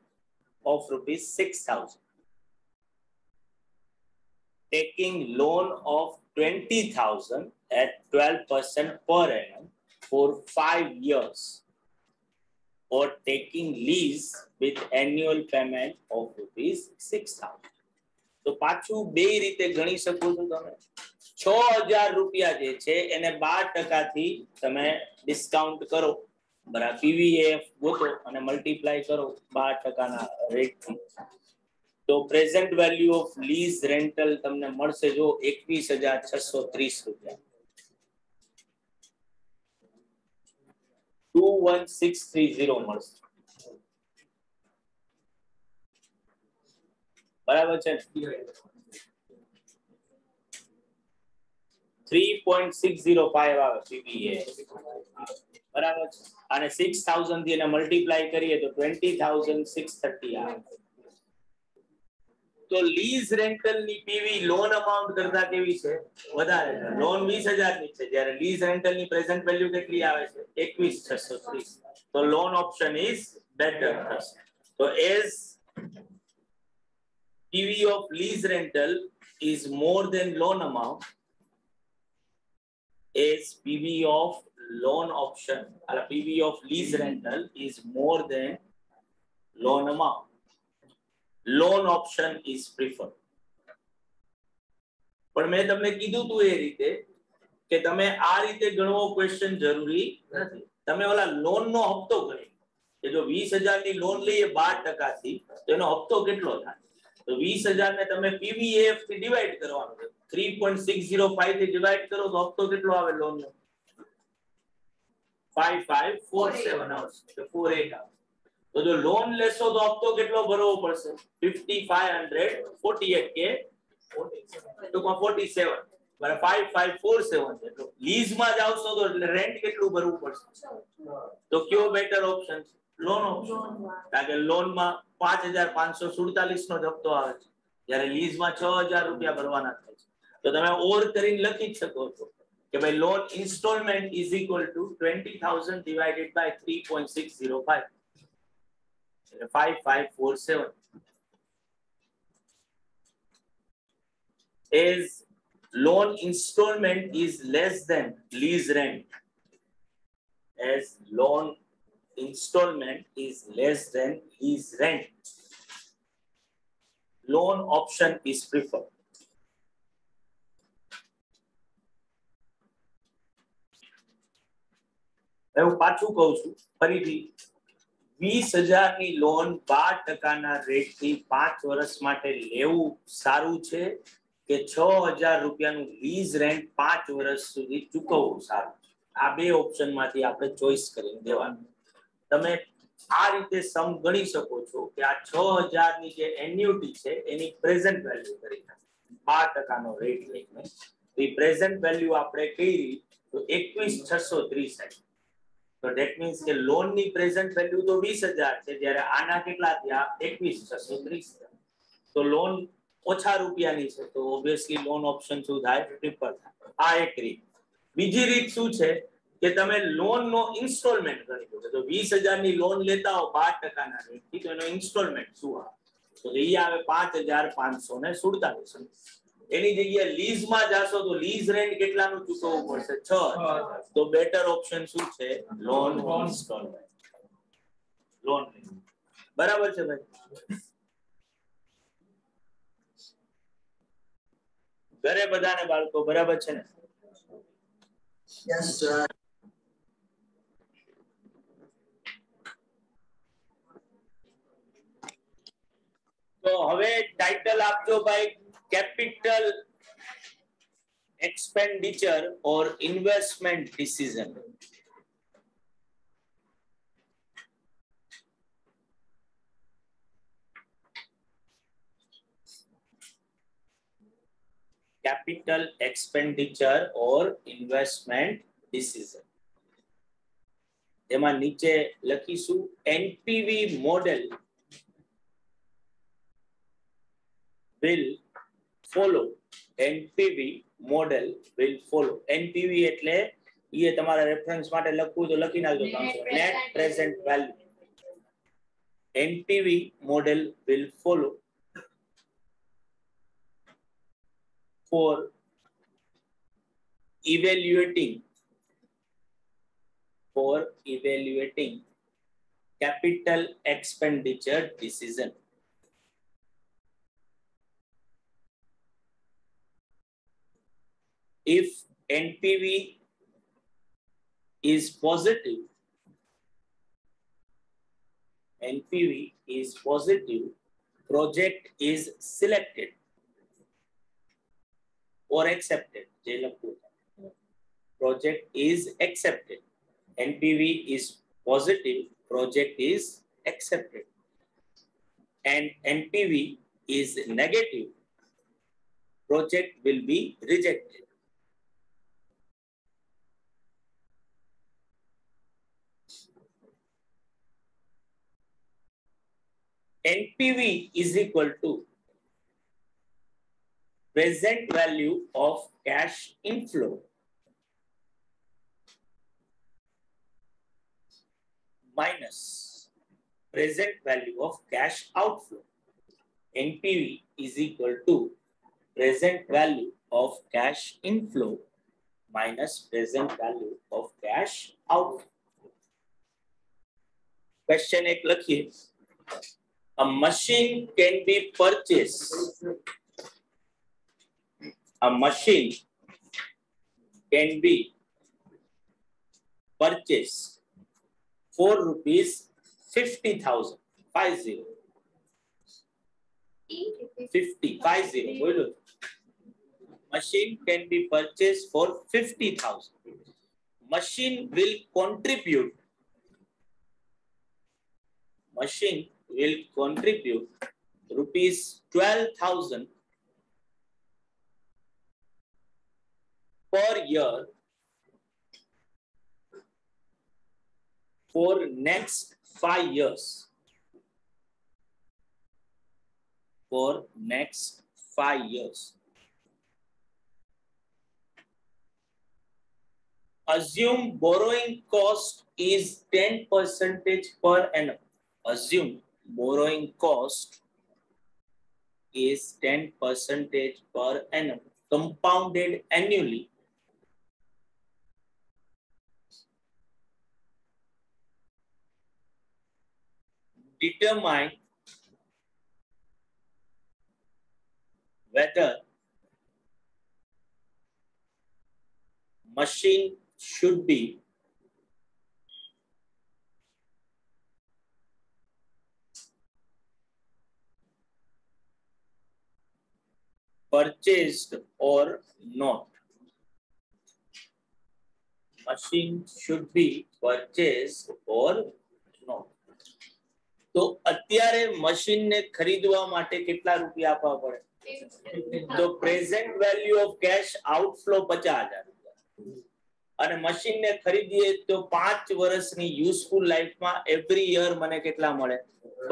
of rupees 6,000. Taking loan of 20,000 at 12% per annum for 5 years, or taking lease with annual payment of rupees 6,000. તો પાછું બે રીતે ગણી શકો છો તમે. 6,000 રૂપિયા જે છે એને 12% થી તમે ડિસ્કાઉન્ટ કરો, બરાબર, પીવીએફ ગોતો અને મલ્ટીપ્લાય કરો 12% ના રેટ થી. તો present value of lease rental તમને મળશે જો 21,630 રૂપિયા, 21,630 મળશે, બરાબર છે. 3.605 આવે પીવીએ, બરાબર છે. અને 6,000 થી એને મલ્ટીપ્લાય કરીએ તો 20,630 આવે. તો લીઝ રેન્ટલ ની પીવી લોન અમાઉન્ટ કરતા કેવી છે? વધારે છે. લોન 20,000 ની છે, જ્યારે લીઝ રેન્ટલ ની પ્રેઝન્ટ વેલ્યુ કેટલી આવે છે? 21,630. તો લોન ઓપ્શન ઇઝ બેટર થશે. તો as PV of lease rental is more than loan amount, as PV of loan option or PV of lease rental is more than loan amount, loan option is preferred. પણ મેં તમને કીધું તું એ રીતે કે તમે આ રીતે ગણવો ક્વેશ્ચન જરૂરી નથી. તમે ઓલા લોન નો હપ્તો ગણી કે જો 20,000 ની લોન લઈએ 12% થી તો એનો હપ્તો કેટલો થાય? તો 20,000 ને તમે પીવીએફ થી ડિવાઇડ કરવાનો છે. 3.605 થી ડિવાઇડ કરો તો હપ્તો કેટલો આવે લોન નો? 5547 આવશે, 48 આવે. તો જો લોન લેશો તો હપ્તો કેટલો ભરવો પડશે? 5,548 કે 47, બરાબર, 5,547 છે. તો લીઝ માં જ આવશો તો રેન્ટ કેટલું ભરવું પડશે? તો કયો બેટર ઓપ્શન છે? Loan option. કારણ કે લોન માં 5,547 નો હપ્તો આવે છે, જ્યારે લીઝ માં 6,000 રૂપિયા ભરવાના થાય છે. તો તમે ઓર કરીને લખી શકો છો કે ભાઈ loan instalment is equal to 20,000 divided by 3.605, એટલે 5,547. As loan installment is less than lease rent, as loan installment is less than lease rent, loan option is preferred. હું પાછું કહું છું ફરીથી, 20,000 ની લોન 12% ના રેટ થી 5 વર્ષ માટે લેવું સારું છે કે 6,000 રૂપિયાનું લીઝ રેન્ટ 5 વર્ષ સુધી ચૂકવવું સારું છે? આ બે ઓપ્શન માંથી આપણે ચોઈસ કરીને દેવાનું. તમે આ રીતે સમ ગણી શકો છો કે આ 6,000 ની જે એન્યુટી છે એની પ્રેઝન્ટ વેલ્યુ કરી 12% નો રેટ લઈને એ પ્રેઝન્ટ વેલ્યુ આપણે કરી તો 21,630 આવી. તો ધેટ મીન્સ કે લોન ની પ્રેઝન્ટ વેલ્યુ તો 20,000 છે, જ્યારે આના કેટલા થયા 21,630. તો લોન ઓછા રૂપિયાની છે, તો ઓબ્વિયસલી લોન ઓપ્શન શું થાય ટ્રિપલ થાય. આ એક રીત. બીજી રીત શું છે કે તમે લોન નો ઇન્સ્ટોલમેન્ટ કરી દો. તો 20,000 ની લોન લેતા હો 12% ના રેટથી, તો એનો ઇન્સ્ટોલમેન્ટ શું આવે? તો એ આવે 5,547. એની જગ્યાએ લીઝ માં જાશો તો લીઝ રેન્ટ કેટલાનું ચૂકવવું પડશે? 6,000. તો બેટર ઓપ્શન શું છે? Loan installment. લોન. બરાબર છે ભાઈ? ઘરે બધાને બાળકો બરાબર છે ને? Yes, sir. તો હવે ટાઇટલ આપજો ભાઈ, capital expenditure or investment decision. Capital expenditure or investment decision. એમાં નીચે લખીશું NPV model will follow. NPV model will follow. NPV એટલે એ તમારા રેફરન્સ માટે લખવું તો લખી નાખજો. Net present value. NPV model will follow for evaluating capital expenditure decision. If NPV is positive, project is selected or accepted. Project is accepted. NPV is positive, project is accepted. And NPV is negative, project will be rejected. NPV is equal to present value of cash inflow minus present value of cash outflow. NPV is equal to present value of cash inflow minus present value of cash outflow. Question 1 લખીએ. A machine can be purchased. A machine can be purchased for rupees 50,000. 50. 50. बोलो. Machine can be purchased for 50,000. Machine will contribute rupees 12,000 per year for next 5 years. For next 5 years. Assume borrowing cost is 10% per annum. Assume borrowing cost is 10% per annum, compounded annually. Determine whether machine should be purchased or not. Machine should be purchased or not. તો અત્યારે machine ને ખરીદવા માટે કેટલા રૂપિયા આપવા પડે? તો present value of cash outflow 50,000. અને મશીન ને ખરીદીએ તો 5 વર્ષની યુઝફુલ લાઈફમાં એવરી યર મને કેટલા મળે?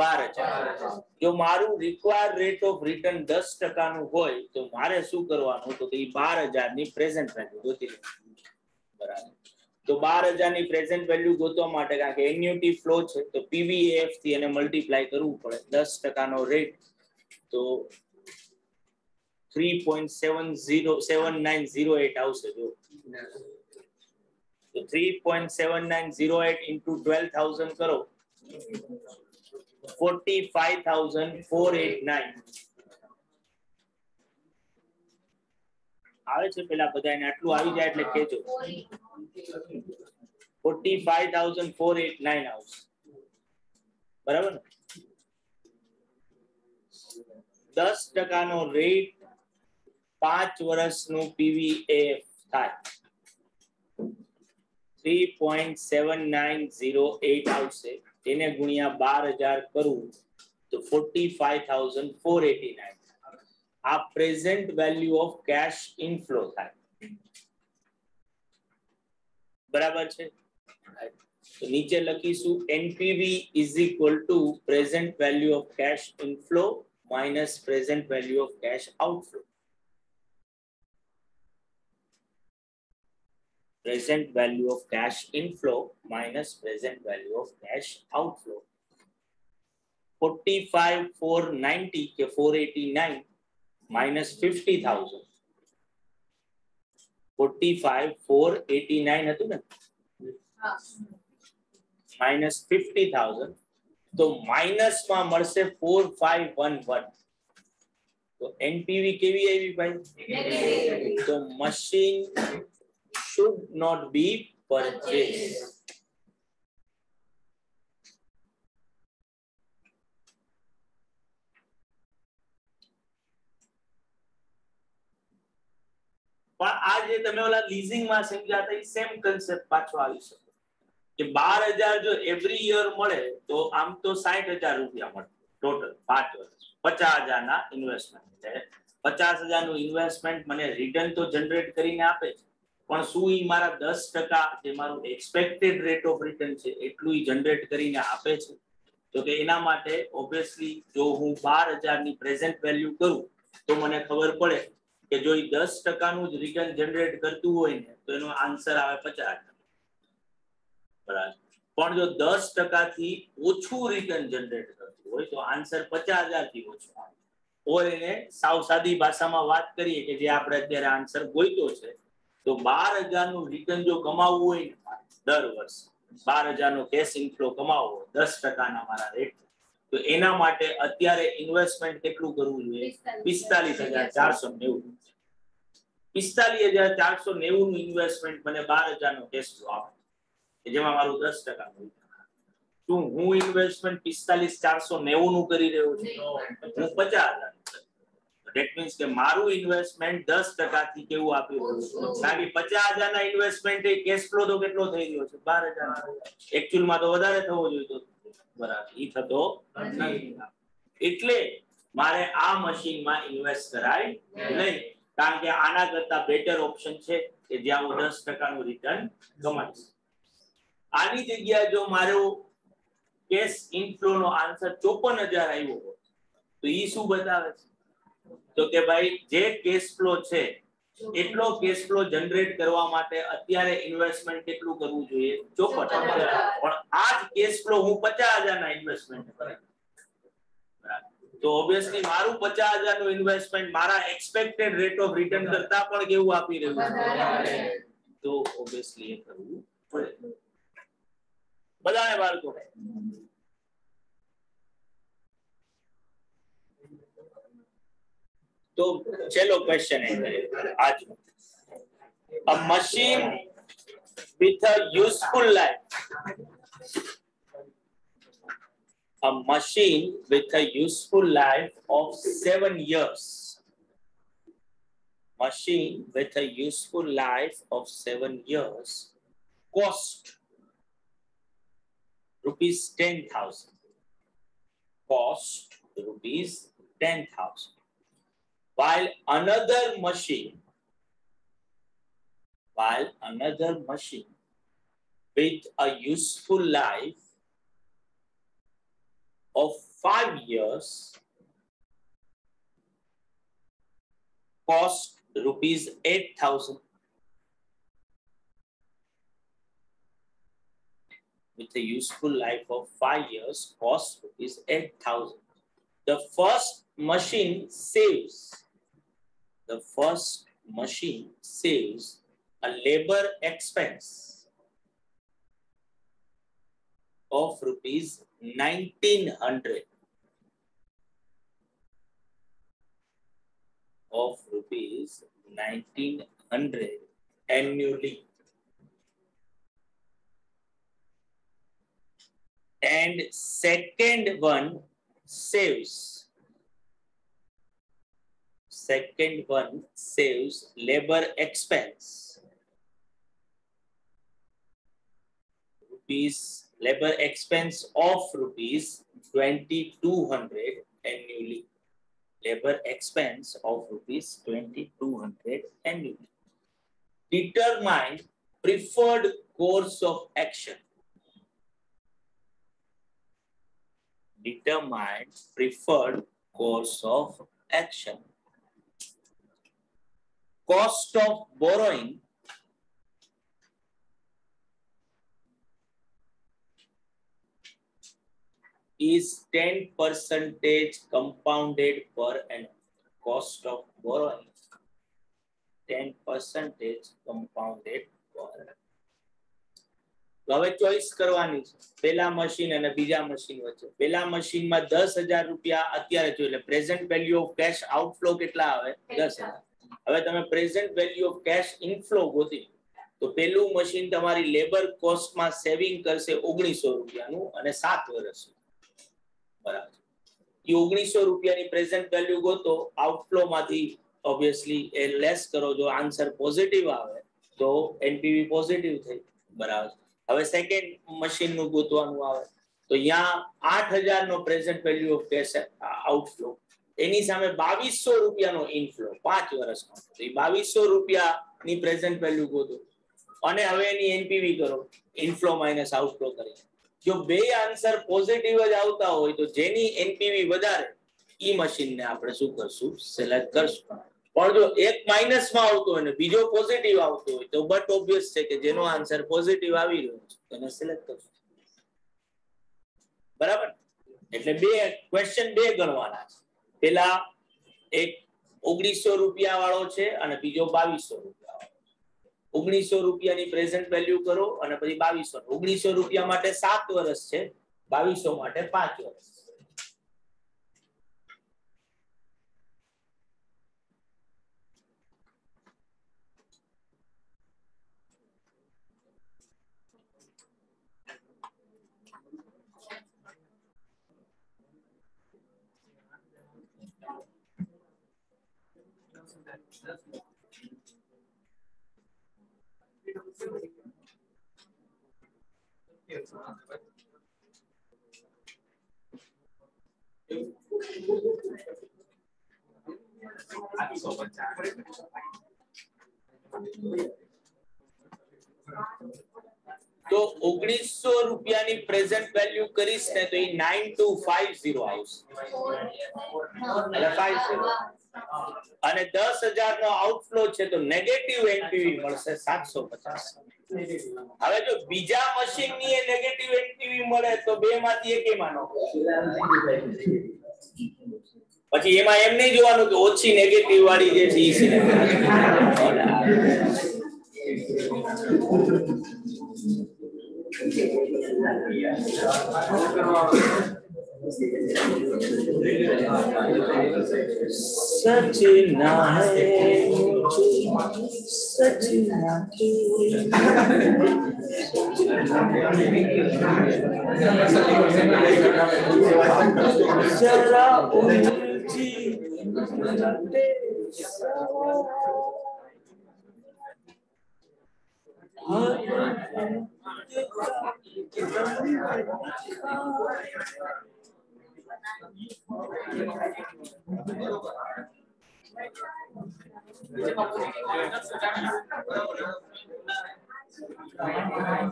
12,000. જો મારું રિક્વાયર્ડ રેટ ઓફ રિટર્ન 10% નું હોય તો મારે શું કરવાનું? તો એ 12,000 ની પ્રેઝન્ટ વેલ્યુ ગોતી લેવાની. બરાબર. તો 12,000 ની પ્રેઝન્ટ વેલ્યુ ગોતવા માટે, કારણ કે એન્યુટી ફ્લો છે, તો પીવીએફ થી એને મલ્ટીપ્લાય કરવું પડે. 10% નો રેટ તો 3.7908 આવશે. જો તો 3.7908 into 12,000 કરો, 45,489 આવે છે. પેલા બધાને આટલું આવી જાય એટલે કહેજો. 45,489 આવશે. બરાબર ને? 10% નો રેટ 5 વર્ષનું પીવીએફ થાય 3.7908 આવશે. તેને ગુણ્યા 12,000 કરવું તો 45,489. આ present value of cash inflow થાય. બરાબર છે? તો નીચે લખીશું NPV is equal to present value of cash inflow minus present value of cash outflow. Present value of cash inflow minus present value of cash outflow. 45,490 के 489 minus 50,000. 45,489 હતું ને? minus 50,000 તો માઇનસ માં મળશે 4,511. તો એનપીવી કેવી આવી ભાઈ? તો machine should not be purchased. પણ આ જે તમે ઓલા લીઝિંગ માં સમજાતા એ સેમ કન્સેપ્ટ પાછો આવી શકે કે 12,000 જો એવરી યર મળે તો આમ તો 60,000 રૂપિયા મળે ટોટલ 5 વર્ષ. 50,000 ના ઇન્વેસ્ટમેન્ટ છે. 50,000 નું ઇન્વેસ્ટમેન્ટ મને રિટર્ન તો જનરેટ કરીને આપે છે, પણ શું ઈ મારા 10% જે મારું એક્સપેક્ટેડ રેટ ઓફ રિટર્ન છે એટલું જનરેટ કરીને આપે છે? તો કે એના માટે ઓબ્વિયસલી જો હું 12,000 ની પ્રેઝન્ટ વેલ્યુ કરું તો મને ખબર પડે કે જો ઈ 10% નું જ રિટર્ન જનરેટ કરતું હોય ને તો એનો આન્સર આવે 50,000. બરાબર. પણ જો 10% થી ઓછું રિટર્ન જનરેટ કરતું હોય તો આન્સર 50,000 થી ઓછો આવે. ઓર એને સાવ સાદી ભાષામાં વાત કરીએ કે જે આપણે અત્યારે આન્સર ગોઈતો છે, તો 12,000 નું રિટર્ન જો કમાવવું હોય ને દર વર્ષ 12,000 નો કેશ ઇનફ્લો કમાવવો 10% ના મારા રેટ, તો એના માટે અત્યારે ઇન્વેસ્ટમેન્ટ કેટલું કરવું જોઈએ? 45,490. 45,490 નું ઇન્વેસ્ટમેન્ટ મને 12,000 નો કેશ ફ્લો આપે જેમાં મારું 10% નું. શું હું ઇન્વેસ્ટમેન્ટ 45,490 નું કરી રહ્યો છું? હું 50,000. That means કે મારું ઇન્વેસ્ટમેન્ટ 10% થી કેવું આપી રહ્યું છે? કારણ કે 50,000 ના ઇન્વેસ્ટમેન્ટ એ કેશ ફ્લો તો કેટલો થઈ રહ્યો છે? 12,000. એક્ચ્યુઅલ માં તો વધારે થવો જોઈએ. બરાબર, ઈ થતો નથી. એટલે મારે આ મશીનમાં ઇન્વેસ્ટ કરાય નહીં, કારણ કે આના કરતા બેટર ઓપ્શન છે કે જ્યાં હું 10% નું રિટર્ન કમાઈશ. આની જગ્યાએ જો મારો કેશ ઇનફ્લો નો આન્સર 54,000 આવ્યો હોય તો ઈ શું બતાવે છે? તો કે ભાઈ જે કેશ ફ્લો છે એટલો કેશ ફ્લો જનરેટ કરવા માટે અત્યારે ઇન્વેસ્ટમેન્ટ કેટલું કરવું જોઈએ? 54,000. પણ આ જ કેશ ફ્લો હું 50,000 ના ઇન્વેસ્ટમેન્ટ કરું તો ઓબ્વિયસલી મારું 50,000 નું ઇન્વેસ્ટમેન્ટ મારા એક્સપેક્ટેડ રેટ ઓફ રિટર્ન કરતા પણ કેવું આપી રહ્યું છે? તો ઓબ્વિયસલી એ કરવું પડે. બધાને બાળકો तो चलो क्वेश्चन है आज. A machine with a useful life, a machine with a useful life of 7 years, machine with a useful life of 7 years cost rupees 10,000, cost rupees 10,000, while another machine while another machine with a useful life of 5 years cost rupees 8,000. With a useful life of 5 years cost rupees 8,000. The first machine saves a labor expense of rupees 1,900 annually, and second one saves labor expense of rupees 2,200 annually. Labor expense of rupees 2,200 annually. Determine preferred course of action. Determine preferred course of action. Cost of borrowing is 10% compounded per annum. Cost of borrowing 10% compounded per annum. તો હવે choice કરવાની છે પહેલા machine અને બીજા machine વચ્ચે. પહેલા મશીનમાં 10,000 રૂપિયા અત્યારે જો એટલે present value of cash outflow કેટલા આવે 10,000. હવે તમે present value of cash inflow ગોતી તો પહેલું મશીન તમારી લેબર કોસ્ટમાં સેવિંગ કરશે 1900 રૂપિયાનું અને 7 વર્ષ. બરાબર. એ 1900 રૂપિયાની પ્રેઝન્ટ વેલ્યુ ગોતો, આઉટફ્લો માંથી ઓબ્વિયસલી એ લેસ કરો. જો આન્સર પોઝિટિવ આવે તો એનપીવી પોઝિટિવ થઈ. બરાબર. હવે સેકન્ડ મશીન નું ગોતવાનું આવે તો અહીંયા 8,000 નો present value of cash outflow, એની સામે 2,200 રૂપિયાનો ઇનફ્લો 5 વર્ષમાં. તો એ 2,200 રૂપિયાની પ્રેઝન્ટ વેલ્યુ ગોતો અને હવે એની એનપીવી કરો, ઇનફ્લો માઇનસ આઉટફ્લો કરી. જો બે આન્સર પોઝિટિવ જ આવતા હોય તો જેની એનપીવી વધારે ઈ મશીનને આપણે શું કરશું સિલેક્ટ કરશું. પણ જો એક માઇનસ માં આવતો હોય ને બીજો પોઝિટિવ આવતો હોય તો બટ ઓબ્વિયસ છે કે જેનો આન્સર પોઝિટિવ આવી રહ્યો છે તેને સિલેક્ટ કરશું. બરાબર. એટલે બે ક્વેશ્ચન બે ગણવાના છે. પેલા એક 1900 રૂપિયા વાળો છે અને બીજો 2,200 રૂપિયા વાળો. 1900 રૂપિયાની પ્રેઝન્ટ વેલ્યુ કરો અને પછી 2,200. 1900 રૂપિયા માટે 7 વર્ષ છે, 2,200 માટે 5 વર્ષ. તો 1900 રૂપિયાની પ્રેઝન્ટ વેલ્યુ કરીશ ને તો એ 9250 આવશે. અને 10,000 નો આઉટફ્લો છે તો નેગેટિવ એનપીવી મળશે 750. હવે જો બીજા મશીન ની નેગેટિવ એનપીવી મળે તો બે માંથી એકેમાં નો, પછી એમાં એમ નહીં જોવાનું કે ઓછી નેગેટિવ વાળી જે છે ઈ સિલેક્ટ. सजना है सजना जरा उलझी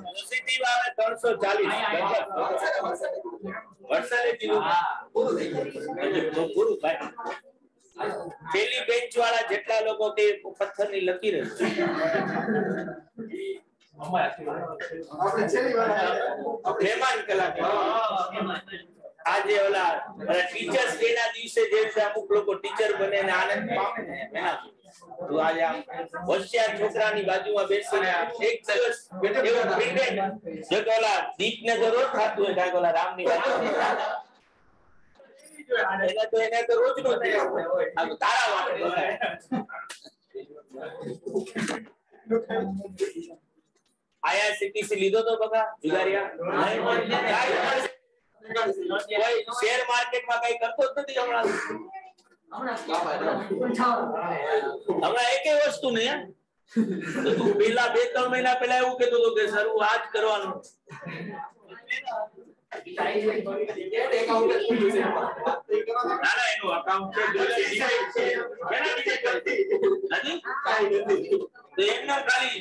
પોઝિટિવ આવે 340 વરસાદે કીધું પૂરું થઈ ગયું પૂરું ભાઈ પેલી બેન્ચ વાળા જેટલા લોકો તે પથ્થરની લકીર મહેમાન કલાક આજે ઓલા ટીચર્સ ડે ના દિવસે જે રીતે અમુક લોકો ટીચર બને ને આનંદ પામે ને એના તો આજે હોશિયાર છોકરાની બાજુમાં બેસીને એક દિવસ એવું પ્રિન્ટેડ જો કે ઓલા દીપને તો રોજ ખાતું હોય કાંઈક ઓલા રામની વાત એને તો રોજ નો આ તારા વાળે આઈઆરસીટીસી લીધો તો બકા જુગારિયા શેર માર્કેટમાં કઈ કરતો જ નથી હમણાં એક વસ્તુ નહીં તો તું પેલા 2-3 મહિના પહેલા એવું કહેતો હતો કે સર હું આજ કરવાનું ના એનું અકાઉન્ટ છે તો એમનો ખાલી